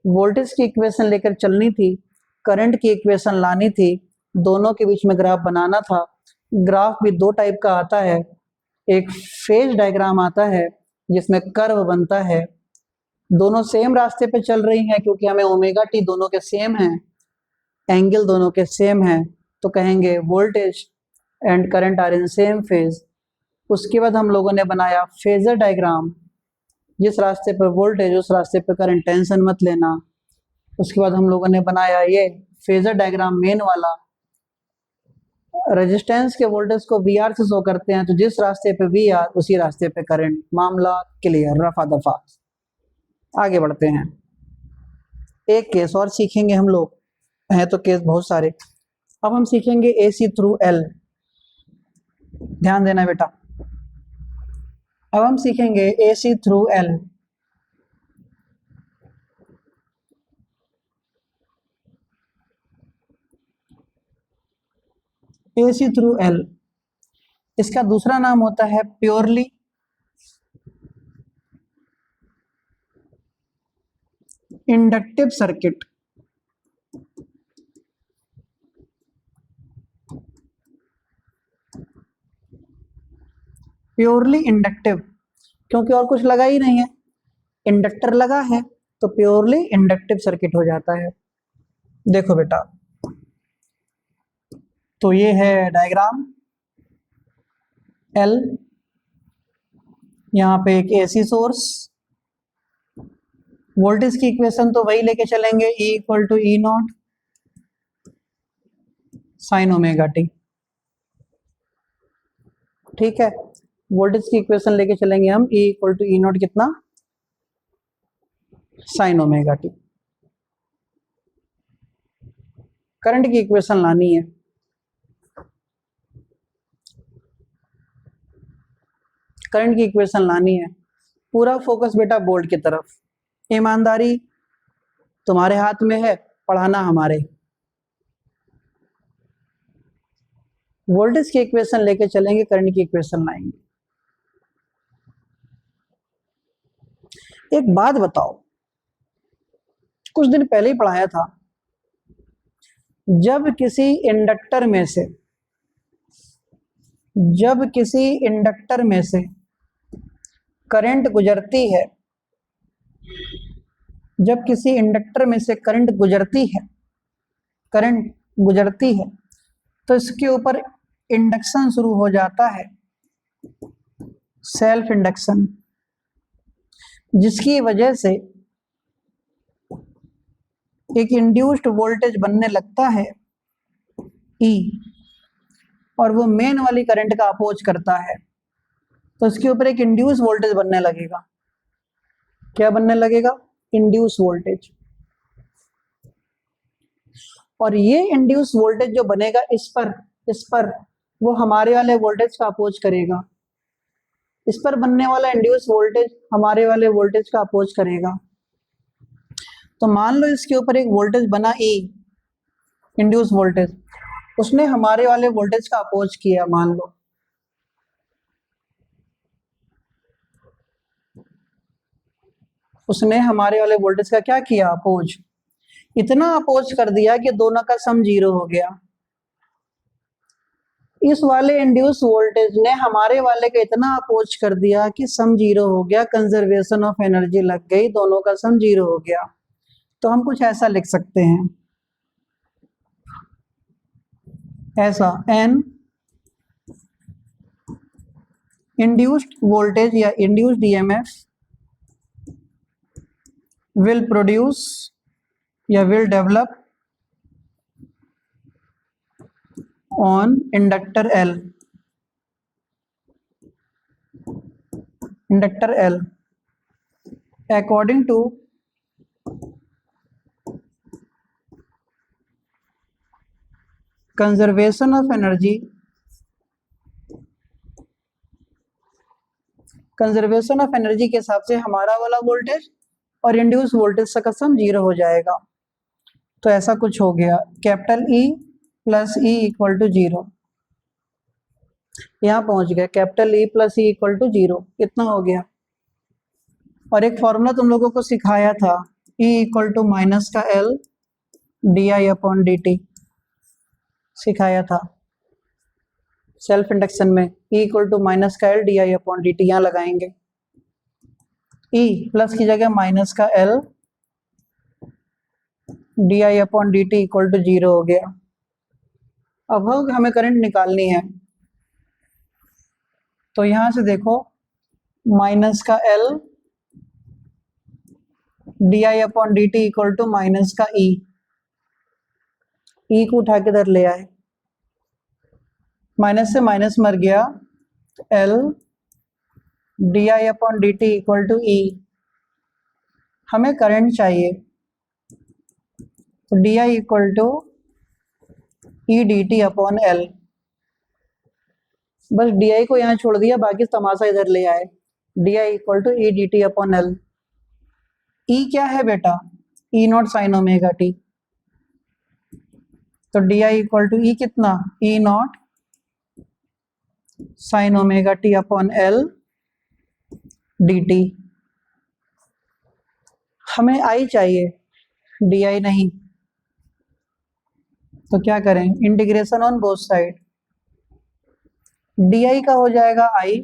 वोल्टेज की इक्वेशन लेकर चलनी थी, करंट की इक्वेशन लानी थी, दोनों के बीच में ग्राफ बनाना था। ग्राफ भी दो टाइप का आता है, एक फेज डायग्राम आता है जिसमें कर्व बनता है, दोनों सेम रास्ते पे चल रही हैं क्योंकि हमें ओमेगा टी दोनों के सेम हैं, एंगल दोनों के सेम हैं, तो कहेंगे voltage and current are in same phase. उसके बाद हम लोगों ने बनाया फेजर डायग्राम, जिस रास्ते पर वोल्टेज उस रास्ते पर करंट, टेंशन मत लेना। उसके बाद हम लोगों ने बनाया ये फेजर डायग्राम मेन वाला, रेजिस्टेंस के वोल्टेज को वी आर से शो करते हैं, तो जिस रास्ते पे वी आर उसी रास्ते पे करंट। मामला क्लियर, रफा दफा। आगे बढ़ते हैं, एक केस और सीखेंगे हम लोग, हैं तो केस बहुत सारे। अब हम सीखेंगे AC थ्रू L। ध्यान देना बेटा, अब हम सीखेंगे AC through L। AC through L, इसका दूसरा नाम होता है purely inductive circuit. Purely inductive, क्योंकि और कुछ लगा ही नहीं है, इंडक्टर लगा है तो प्योरली इंडक्टिव सर्किट हो जाता है। देखो बेटा, तो ये है डायग्राम L, यहाँ पे एक AC सोर्स, वोल्टेज की इक्वेशन तो वही लेके चलेंगे, E equal to E naught sine omega t. ठीक है, वोल्टेज की इक्वेशन लेके चलेंगे हम, E equal to E naught कितना, साइन ओमेगा टी। करंट की इक्वेशन लानी है, करंट की इक्वेशन लानी है। पूरा फोकस बेटा बोर्ड की तरफ, ईमानदारी तुम्हारे हाथ में है, पढ़ाना हमारे। वोल्टेज की इक्वेशन लेके चलेंगे, करंट की इक्वेशन लाएंगे। एक बात बताओ, कुछ दिन पहले ही पढ़ाया था, जब किसी इंडक्टर में से करंट गुजरती है, जब किसी इंडक्टर में से करंट गुजरती है तो इसके ऊपर इंडक्शन शुरू हो जाता है, सेल्फ इंडक्शन, जिसकी वजह से एक इंड्यूस्ड वोल्टेज बनने लगता है E, और वो मेन वाली करंट का अपोज करता है, तो इसके ऊपर एक इंड्यूस वोल्टेज बनने लगेगा। क्या बनने लगेगा? Induce voltage. और ये इंड्यूस वोल्टेज जो बनेगा इस पर वो हमारे वाले वोल्टेज का अपोज करेगा, इस पर बनने वाला इंड्यूस वोल्टेज हमारे वाले वोल्टेज का अपोज करेगा। तो मान लो इसके ऊपर एक वोल्टेज बना E, इंड्यूस वोल्टेज, उसने हमारे वाले वोल्टेज का अपोज किया, मान लो उसने हमारे वाले वोल्टेज का क्या किया? अपोज। इतना अपोज कर दिया कि दोनों का सम 0 हो गया। इस वाले इंड्यूस वोल्टेज ने हमारे वाले का इतना अपोज कर दिया कि सम 0 हो गया, कंजर्वेशन ऑफ एनर्जी लग गई, दोनों का सम 0 हो गया। तो हम कुछ ऐसा लिख सकते हैं, ऐसा N इंड्यूस्ड वोल्टेज या इंड्यूस्ड EMF will produce या will develop on inductor L according to conservation of energy, conservation of energy के हिसाब से हमारा वाला वोल्टेज और इंड्यूस वोल्टेज का सम 0 हो जाएगा। तो ऐसा कुछ हो गया, capital E plus E equal to 0, यहाँ पहुंच गया, capital E plus E equal to 0, इतना हो गया। और एक फॉर्मूला तुम लोगों को सिखाया था, E इक्वल टू माइनस का L di/dt सिखाया था सेल्फ इंडक्शन में, E इक्वल टू माइनस का L di/dt यहाँ लगाएंगे। ई प्लस की जगह माइनस का L D I upon D T equal to 0 हो गया। अब हमें करंट निकालनी है, तो यहां से देखो माइनस का L D I upon D T equal to minus का ई को उठा के इधर ले आए, माइनस से माइनस मर गया, L D I upon D T equal to E. हमें करंट चाहिए, तो D I equal to E D T upon L. बस डी आई को यहाँ छोड़ दिया, बाकी तमाशा इधर ले आए, D I equal to E D T upon L. E क्या है बेटा, E naught sine omega T, तो D I equal to E कितना, E naught sine omega T upon L D T. हमें आई चाहिए, डी आई नहीं, तो क्या करें, integration on both side, D I का हो जाएगा आई,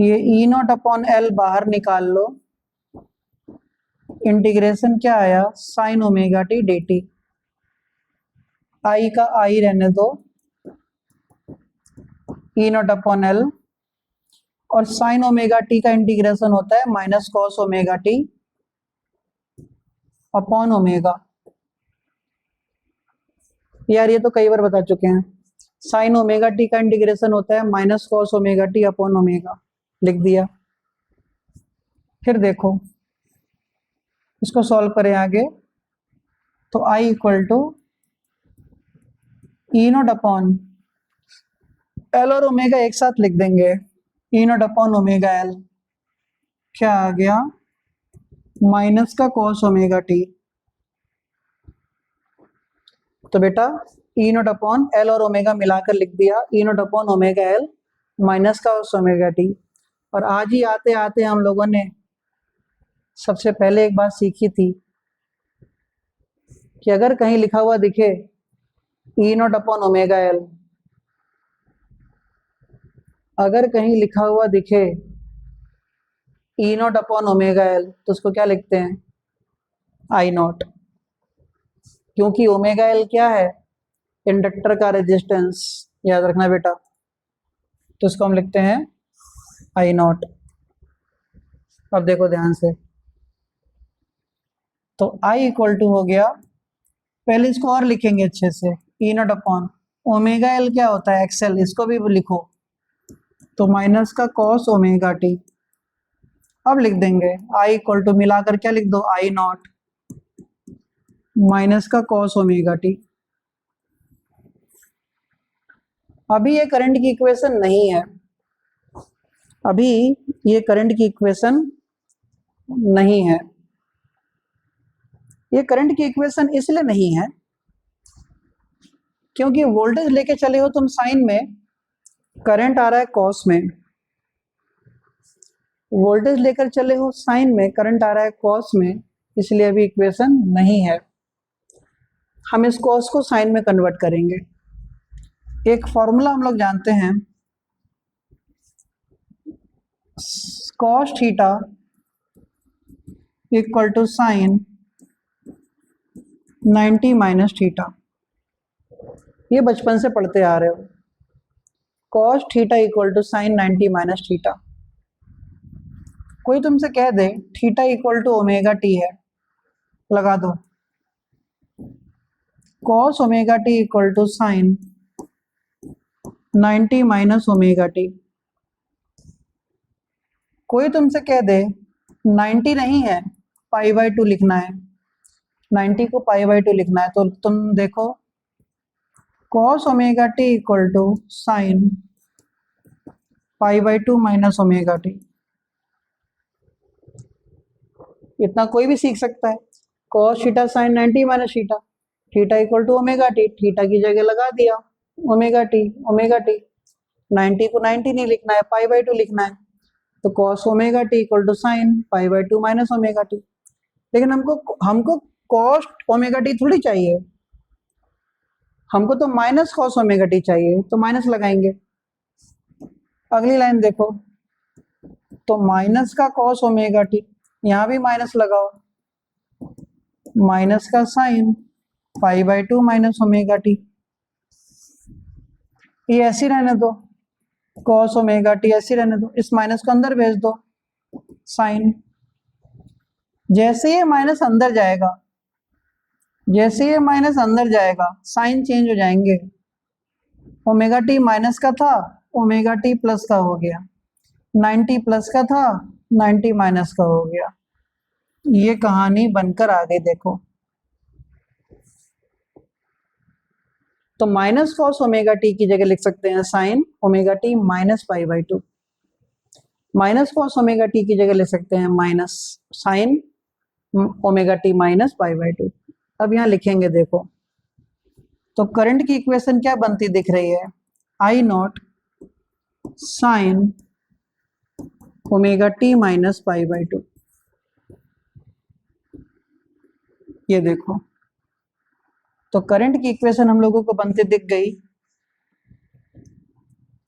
ये ई नॉट अपॉन एल बाहर निकाल लो, इंटीग्रेशन क्या आया, sine omega T D T. I का आई रहने दो, ई नॉट अपॉन एल, और साइन ओमेगा टी का इंटीग्रेशन होता है minus cos omega T upon omega. यार ये तो कई बार बता चुके हैं, साइन ओमेगा टी का इंटीग्रेशन होता है minus cos omega T upon omega, लिख दिया। फिर देखो इसको सॉल्व करें आगे, तो I equal to E naught upon L और ओमेगा एक साथ लिख देंगे, ई नॉट अपॉन ओमेगा एल, क्या आ गया, माइनस का कॉस ओमेगा टी। तो बेटा ई नॉट अपॉन एल और ओमेगा मिलाकर लिख दिया, E naught upon omega L minus का कॉस ओमेगा टी। और आज ही आते आते हम लोगों ने सबसे पहले एक बात सीखी थी कि अगर कहीं लिखा हुआ दिखे ई नॉट अपॉन ओमेगा एल, अगर कहीं लिखा हुआ दिखे ई नॉट अपॉन ओमेगा एल, तो उसको क्या लिखते हैं, आई नॉट, क्योंकि ओमेगा एल क्या है, इंडक्टर का रेजिस्टेंस, याद रखना बेटा, तो इसको हम लिखते हैं आई नॉट। अब देखो ध्यान से, तो आई इक्वल टू हो गया, पहले इसको और लिखेंगे अच्छे से, ई नॉट अपॉन ओमेगा एल क्या होता है, एक्सएल, इसको भी लिखो, तो माइनस का कॉस ओमेगा टी। अब लिख देंगे आई इक्वल टू, मिलाकर क्या लिख दो, आई नॉट माइनस का कॉस ओमेगा टी। अभी ये करंट की इक्वेशन नहीं है, अभी ये करंट की इक्वेशन नहीं है। ये करंट की इक्वेशन इसलिए नहीं है क्योंकि वोल्टेज लेके चले हो तुम साइन में, करंट आ रहा है कॉस में, वोल्टेज लेकर चले हो साइन में, करंट आ रहा है कॉस में, इसलिए अभी इक्वेशन नहीं है। हम इस कॉस को साइन में कन्वर्ट करेंगे। एक फॉर्मूला हम लोग जानते हैं, cos theta equal to sine 90 minus theta, ये बचपन से पढ़ते आ रहे हो, cos theta equal to sine 90 minus theta. कोई तुमसे कह दे theta equal to omega T है, लगा दो cos omega T equal to sine 90 minus omega T. कोई तुमसे कह दे 90 नहीं है, पाई बाई 2 लिखना है, 90 को पाई बाई 2 लिखना है, तो तुम देखो cos omega T equal to sine pi by 2 minus omega t. इतना कोई भी सीख सकता है, cos theta sine 90 minus theta, theta equal to omega t, theta की जगह लगा दिया ओमेगा टी, ओमेगा टी 90 को 90 नहीं लिखना है, पाई बाई 2 लिखना है, तो cos omega T equal to sine pi by 2 minus omega t. लेकिन हमको कॉस ओमेगा टी थोड़ी चाहिए, हमको तो माइनस कॉस ओमेगा टी चाहिए, तो माइनस लगाएंगे। अगली लाइन देखो, तो माइनस का कॉस ओमेगा टी, यहां भी माइनस लगाओ, माइनस का साइन पाई/2 माइनस ओमेगा टी, ये ऐसे रहने दो, कॉस ओमेगा टी ऐसे रहने दो, इस माइनस को अंदर भेज दो, साइन। जैसे ये माइनस अंदर जाएगा, जैसे ये माइनस अंदर जाएगा साइन चेंज हो जाएंगे, ओमेगा टी माइनस का था ओमेगा टी प्लस का हो गया, 90 प्लस का था 90 माइनस का हो गया। ये कहानी बनकर आ गई देखो। तो माइनस कॉस ओमेगा टी की जगह लिख सकते हैं sine omega T minus pi, minus cos omega T की जगह लिख सकते हैं minus sine omega T minus pi. अब यहाँ लिखेंगे देखो, तो करंट की इक्वेशन क्या बनती दिख रही है, I naught sine omega T minus pi. ये देखो, तो करंट की इक्वेशन हम लोगों को बनती दिख गई,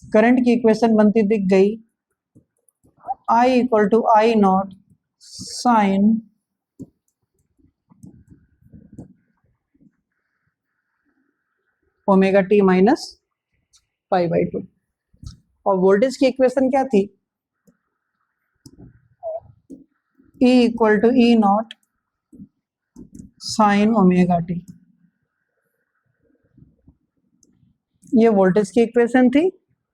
करंट की इक्वेशन बनती दिख गई, I equal to I naught sine omega T minus pi. और वोल्टेज की इक्वेशन क्या थी, E equal to E naught sine omega T. ये वोल्टेज की इक्वेशन थी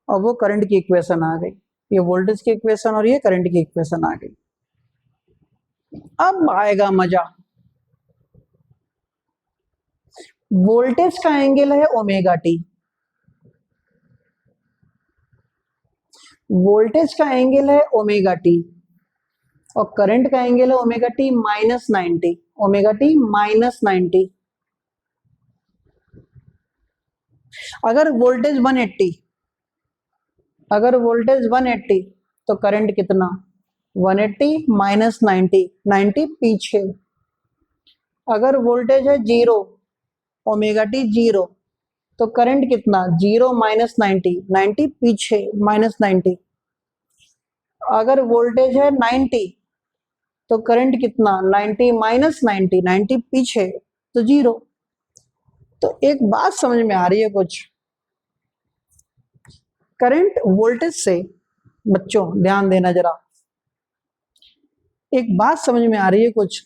और वो करंट की इक्वेशन आ गई, ये वोल्टेज की इक्वेशन और ये करंट की इक्वेशन आ गई। अब आएगा मजा, वोल्टेज का एंगल है ओमेगा टी, वोल्टेज का एंगल है ओमेगा टी और करंट का एंगल है omega T minus 90, omega T minus 90। अगर वोल्टेज 180, अगर वोल्टेज 180 तो करंट कितना, 180 माइनस 90, 90 पीछे। अगर वोल्टेज है 0, ओमेगा टी 0, तो करंट कितना, 0 माइनस 90, 90 पीछे माइनस 90। अगर वोल्टेज है 90 तो करंट कितना, 90 माइनस 90, 90 पीछे तो 0। तो एक बात समझ में आ रही है कुछ, करंट वोल्टेज से, बच्चों ध्यान देना जरा, एक बात समझ में आ रही है कुछ,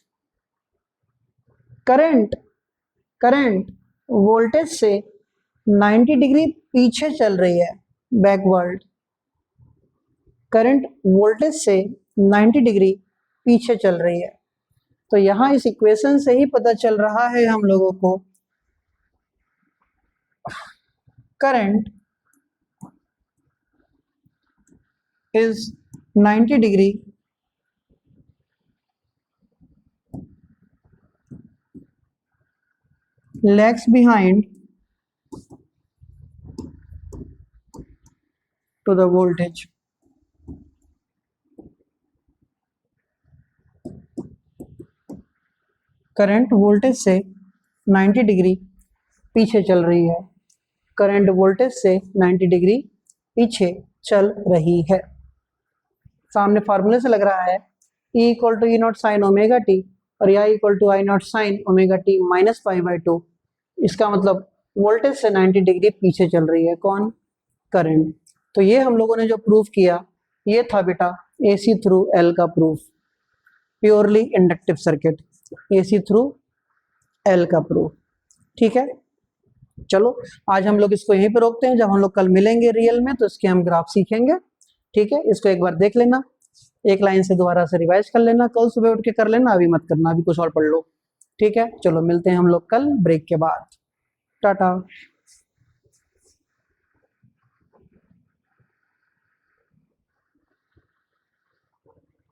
करंट करंट वोल्टेज से 90 डिग्री पीछे चल रही है, बैकवर्ड। करंट वोल्टेज से 90 डिग्री पीछे चल रही है। तो यहां इस इक्वेशन से ही पता चल रहा है हम लोगों को, current is 90 degree lags behind to the voltage। Current voltage से 90 डिग्री पीछे चल रही है, करंट वोल्टेज से 90 डिग्री पीछे चल रही है। सामने फार्मूले से लग रहा है E equal to E naught sine omega T और या equal to I naught sine omega T minus pi. इसका मतलब वोल्टेज से 90 डिग्री पीछे चल रही है कौन, करंट। तो ये हम लोगों ने जो प्रूफ किया ये था बेटा AC थ्रू L का proof, purely inductive circuit, AC through L का प्रूफ। ठीक है, चलो आज हम लोग इसको यहीं पे रोकते हैं, जब हम लोग कल मिलेंगे रियल में तो इसके हम ग्राफ सीखेंगे। ठीक है, इसको एक बार देख लेना, एक लाइन से दोबारा से रिवाइज कर लेना, कल सुबह उठ के कर लेना, अभी मत करना, अभी कुछ और पढ़ लो। ठीक है, चलो मिलते हैं हम लोग कल ब्रेक के बाद, टाटा।